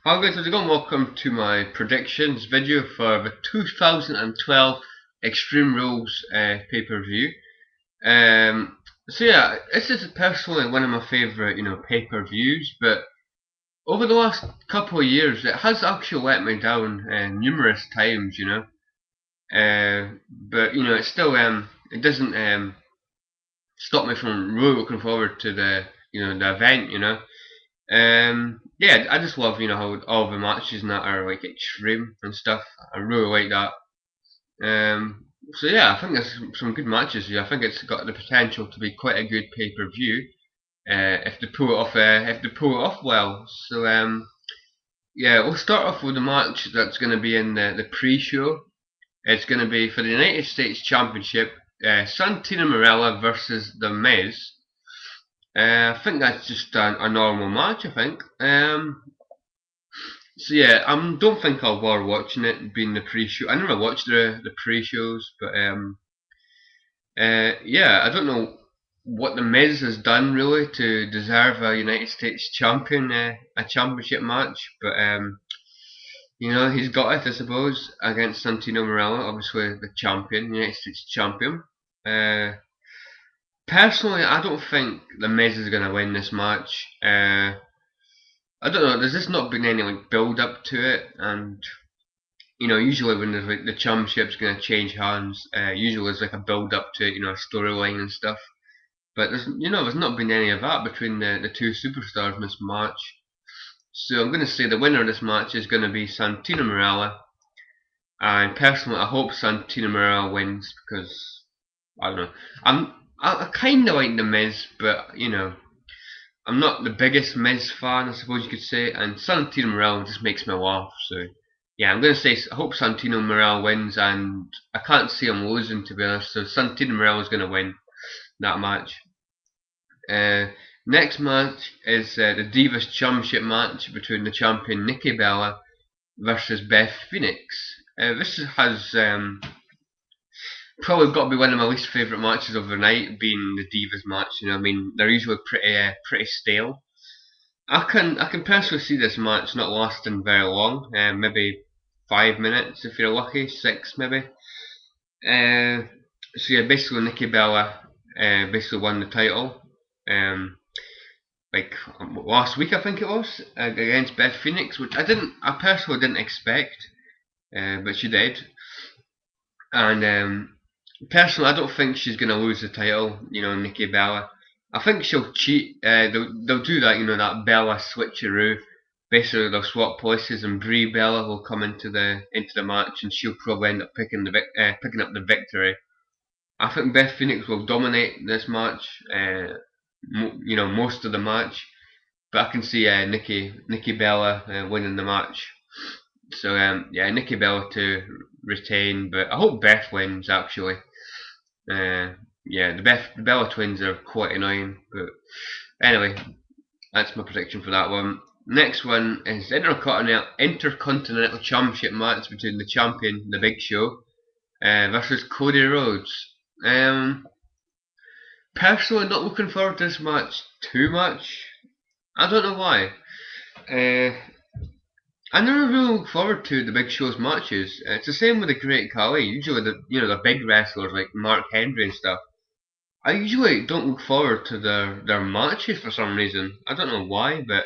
Hi guys, how's it going? Welcome to my predictions video for the 2012 Extreme Rules pay-per-view. So yeah, this is personally one of my favourite, pay-per-views, but over the last couple of years it has actually let me down numerous times, but it's still, it doesn't stop me from really looking forward to the event. Yeah, I just love how all the matches and that are like extreme and stuff. I really like that. So yeah, I think there's some good matches here. I think it's got the potential to be quite a good pay per view if they pull it off. If they pull it off well. So yeah, we'll start off with the match that's going to be in the pre-show. It's going to be for the United States Championship. Santino Marella versus The Miz. I think that's just a normal match. I think. So yeah, I don't think I'll bother watching it being the pre-show. I never watched the pre-shows, but yeah, I don't know what the Miz has done really to deserve a United States champion, a championship match. But he's got it, I suppose, against Santino Marella, obviously the champion, United States champion. Uh, Personally, I don't think the Miz is gonna win this match. I don't know. There's just not been any like build up to it, and usually when there's like the championship's gonna change hands, usually there's like a build up to it, a storyline and stuff. But there's not been any of that between the two superstars in this match. So I'm gonna say the winner of this match is gonna be Santino Marella, and personally I hope Santino Marella wins because I don't know. I kind of like the Miz, but I'm not the biggest Miz fan, I suppose you could say, and Santino Marella just makes me laugh. So yeah, I'm gonna say I hope Santino Marella wins, and I can't see him losing to be honest. So Santino Marella is gonna win that match. Uh, Next match is the Divas Championship match between the champion Nikki Bella versus Beth Phoenix. This has probably got to be one of my least favourite matches of the night, being the Divas match. I mean, they're usually pretty stale. I can personally see this match not lasting very long, maybe 5 minutes if you're lucky, six maybe. Uh, so yeah, basically Nikki Bella basically won the title, um, like last week I think it was against Beth Phoenix, which I personally didn't expect, but she did. And personally, I don't think she's gonna lose the title. Nikki Bella. I think she'll cheat. They'll do that. That Bella switcheroo. Basically, they'll swap places, and Brie Bella will come into the match, and she'll probably end up picking up the victory. I think Beth Phoenix will dominate this match. Most of the match, but I can see Nikki Bella winning the match. So yeah, Nikki Bella to retain, but I hope Beth wins actually. Yeah, the Bella twins are quite annoying, but anyway, that's my prediction for that one. Next one is the Intercontinental Championship match between the champion, the Big Show, versus Cody Rhodes. Um, Personally, not looking forward to this match too much. I don't know why. Uh, I never really look forward to the Big Show's matches. It's the same with the Great Khali. Usually, the big wrestlers like Mark Henry and stuff. I usually don't look forward to their matches for some reason. I don't know why, but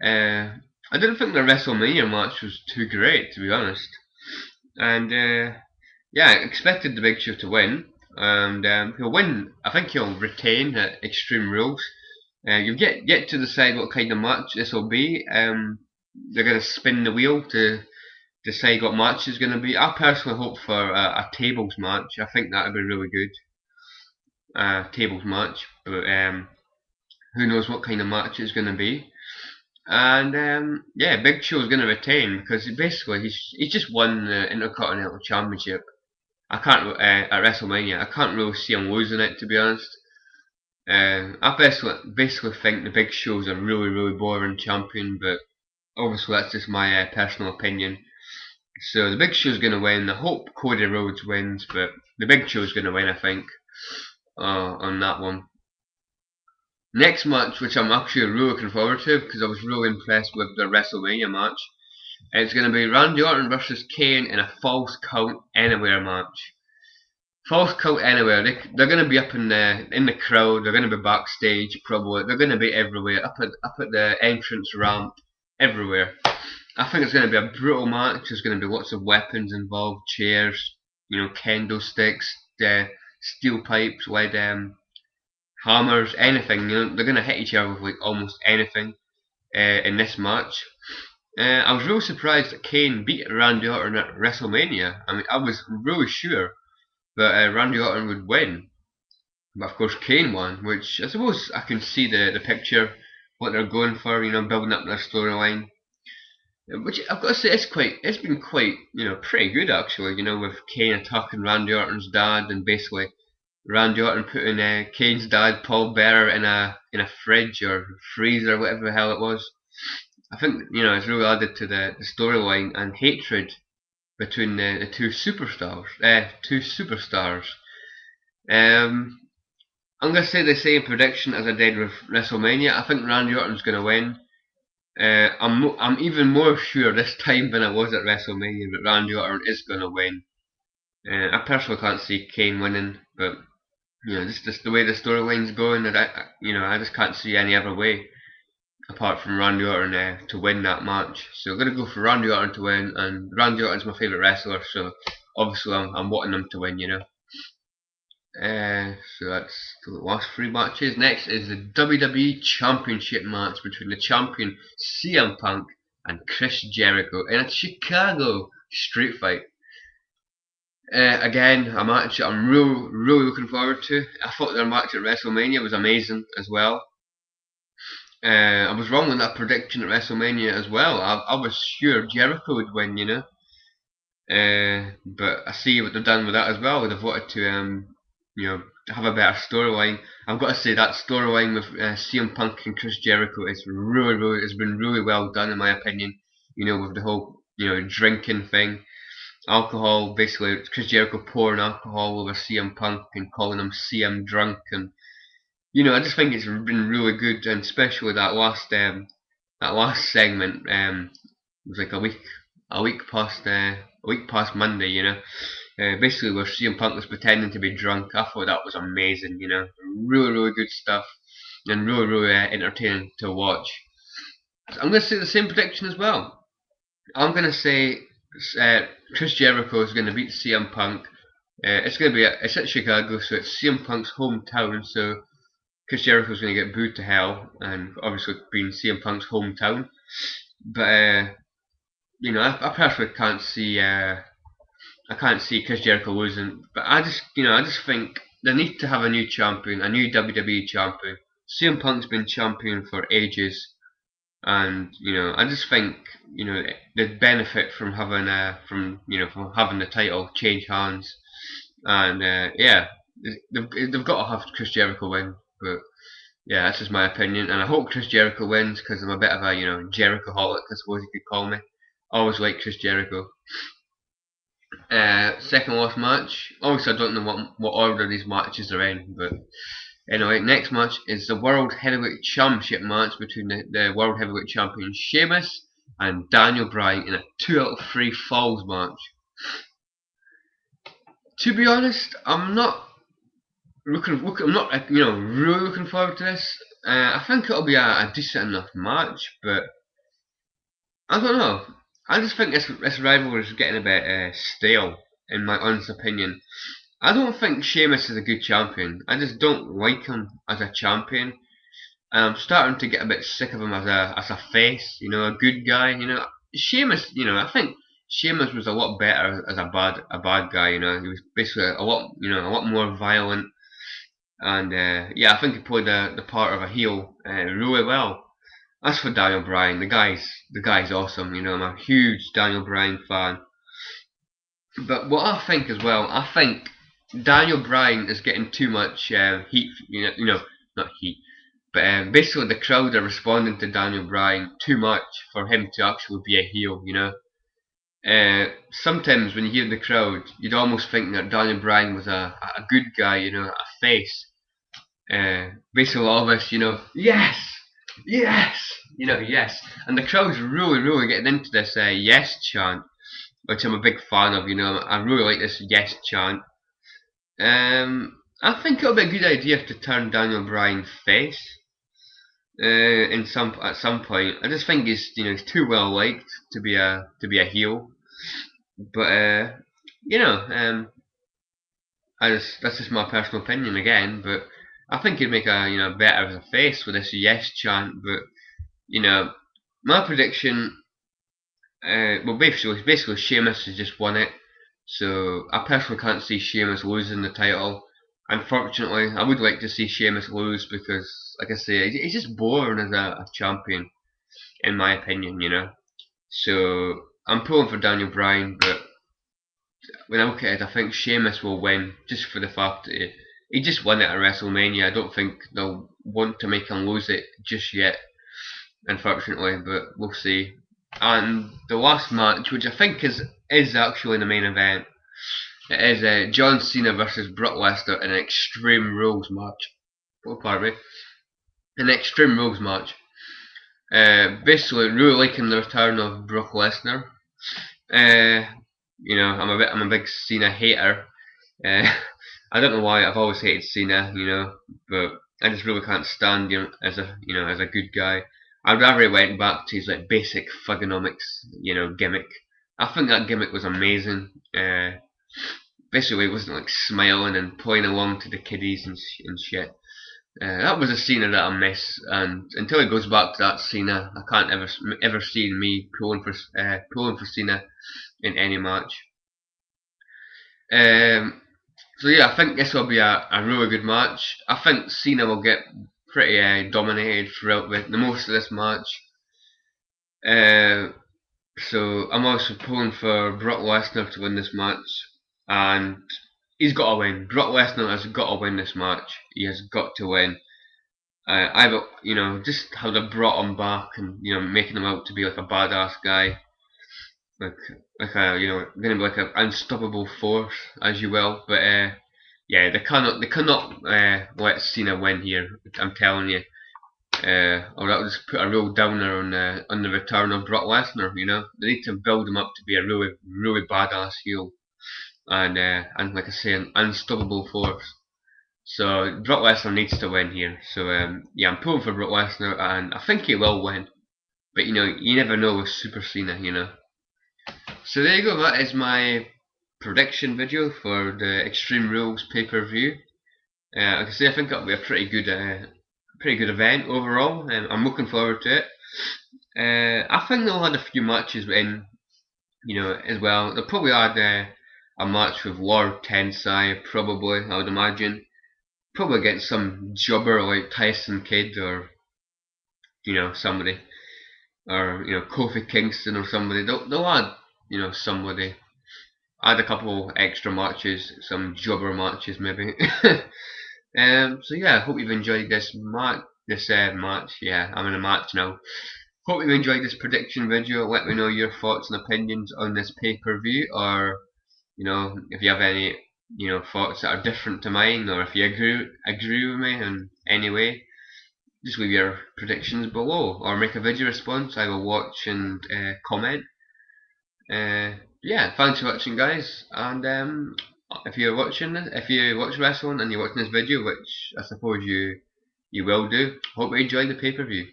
I didn't think the WrestleMania match was too great, to be honest. And yeah, I expected the Big Show to win, and he'll win. I think he'll retain at Extreme Rules. You get to decide what kind of match this will be. They're gonna spin the wheel to decide what match is gonna be. I personally hope for a tables match. I think that would be really good. Tables match, but who knows what kind of match it's going to be. And yeah, Big Show is going to retain because he's just won the Intercontinental Championship. I can't at WrestleMania. I can't really see him losing it, to be honest. I basically think the Big Show's a really boring champion, but obviously that's just my personal opinion. So the Big Show's going to win. I hope Cody Rhodes wins, but the Big Show's going to win, I think, on that one. Next match, which I'm actually really looking forward to because I was really impressed with the WrestleMania match, it's going to be Randy Orton versus Kane in a Falls Count Anywhere match. Falls Count Anywhere, they're going to be up in the crowd, they're going to be backstage probably, they're going to be everywhere, up at the entrance ramp, everywhere. I think it's going to be a brutal match. There's going to be lots of weapons involved, chairs, candlesticks, steel pipes, lead hammers, anything. They're going to hit each other with like almost anything in this match. I was really surprised that Kane beat Randy Orton at WrestleMania. I mean, I was really sure that Randy Orton would win, but of course Kane won, which I suppose I can see the picture, what they're going for. Building up their storyline. Which I've got to say, it's been quite, pretty good actually. With Kane attacking Randy Orton's dad, and basically Randy Orton putting Kane's dad, Paul Bearer, in a fridge or freezer, whatever the hell it was. I think it's really added to the storyline and hatred between the two superstars. I'm gonna say the same prediction as I did with WrestleMania. I think Randy Orton's gonna win. I'm even more sure this time than I was at WrestleMania that Randy Orton is going to win. I personally can't see Kane winning, but just the way the storyline's going, I just can't see any other way apart from Randy Orton to win that match. So I'm going to go for Randy Orton to win, and Randy Orton's my favourite wrestler, so obviously I'm wanting him to win. So that's the last three matches. Next is the WWE Championship match between the champion CM Punk and Chris Jericho in a Chicago street fight. Again, a match I'm really looking forward to. I thought their match at WrestleMania was amazing as well. I was wrong on that prediction at WrestleMania as well. I was sure Jericho would win, but I see what they've done with that as well. They've wanted to have a better storyline. I've got to say that storyline with CM Punk and Chris Jericho is it's been really well done in my opinion. With the whole drinking thing, alcohol, basically Chris Jericho pouring alcohol over CM Punk and calling him CM drunk, and I just think it's been really good, and especially that last segment was like a week past Monday. Basically where CM Punk was pretending to be drunk. I thought that was amazing, really good stuff, and really entertaining to watch. So I'm going to say the same prediction as well. I'm going to say Chris Jericho is going to beat CM Punk. It's at Chicago, so it's CM Punk's hometown, so Chris Jericho is going to get booed to hell, and obviously being CM Punk's hometown. But I personally can't see Chris Jericho losing, but I just think they need to have a new champion, a new WWE champion. CM Punk's been champion for ages, and I just think they'd benefit from having from having the title change hands, and they've got to have Chris Jericho win. But yeah, that's just my opinion, and I hope Chris Jericho wins because I'm a bit of a Jericho-holic, I suppose you could call me. I always like Chris Jericho. Second last match. Obviously, I don't know what order these matches are in, but anyway, next match is the World Heavyweight Championship match between the World Heavyweight Champion Sheamus and Daniel Bryan in a 2 out of 3 falls match. To be honest, I'm not really looking forward to this. I think it'll be a decent enough match, but I don't know. I just think this rivalry is getting a bit stale, in my honest opinion. I don't think Sheamus is a good champion. I just don't like him as a champion. I'm starting to get a bit sick of him as a face, a good guy. Sheamus, I think Sheamus was a lot better as a bad guy. He was basically a lot more violent, and I think he played the part of a heel really well. As for Daniel Bryan, the guy's awesome. I'm a huge Daniel Bryan fan. But what I think as well, I think Daniel Bryan is getting too much heat. Not heat, but basically the crowd are responding to Daniel Bryan too much for him to actually be a heel. Sometimes when you hear the crowd, you'd almost think that Daniel Bryan was a good guy, a face. Basically all of us, yes, yes, yes, and the crowd's really getting into this yes chant, which I'm a big fan of. I really like this yes chant. I think it'll be a good idea to turn Daniel Bryan face. At some point, I just think he's too well liked to be a heel. But that's just my personal opinion again. But I think he'd make a better as a face with this yes chant. But you know, my prediction, well, basically Sheamus has just won it. So I personally can't see Sheamus losing the title. Unfortunately, I would like to see Sheamus lose because, like I say, he's just boring as a champion, in my opinion. So I'm pulling for Daniel Bryan, but when I look at it, I think Sheamus will win just for the fact that he just won it at WrestleMania. I don't think they'll want to make him lose it just yet, unfortunately, but we'll see. And the last match, which I think is actually the main event, it is John Cena versus Brock Lesnar in an Extreme Rules match. Oh, pardon me. An Extreme Rules match. Basically, really liking the return of Brock Lesnar. Uh, I'm a big Cena hater. Uh, I don't know why. I've always hated Cena, but I just really can't stand him as a good guy. I'd rather he went back to his like basic thugonomics, gimmick. I think that gimmick was amazing. Basically, he wasn't like smiling and playing along to the kiddies and shit. That was a Cena that I miss, and until he goes back to that Cena, I can't ever see me pulling for Cena in any match. So yeah, I think this will be a really good match. I think Cena will get pretty dominated throughout the most of this match. Uh, so I'm also pulling for Brock Lesnar to win this match, and he's got to win. Brock Lesnar has got to win this match. He has got to win. Either just how they brought him back and making him out to be like a badass guy, like gonna be like an unstoppable force, as you will. But yeah, they cannot let Cena win here. I'm telling you. Or that would just put a real downer on the return of Brock Lesnar. They need to build him up to be a really badass heel, and like I say, an unstoppable force. So Brock Lesnar needs to win here. So yeah, I'm pulling for Brock Lesnar, and I think he will win. But you never know with Super Cena. So there you go. That is my prediction video for the Extreme Rules pay-per-view. Like I say, I think it'll be a pretty good event overall. I'm looking forward to it. I think they'll add a few matches in, as well. They'll probably add a match with Lord Tensai, probably, I would imagine. Probably get some jobber like Tyson Kidd or somebody, or Kofi Kingston or somebody. They'll add somebody. Add a couple extra matches, some jobber matches maybe. So yeah, I hope you've enjoyed this match. Match. Yeah, I'm in a match now. Hope you enjoyed this prediction video. Let me know your thoughts and opinions on this pay-per-view, or if you have any thoughts that are different to mine, or if you agree with me in any way. Just leave your predictions below, or make a video response. I will watch and comment. Yeah, thanks for watching, guys. And if you watch wrestling and you're watching this video, which I suppose you will do, hope you enjoy the pay-per-view.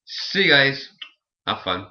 See you guys. Have fun.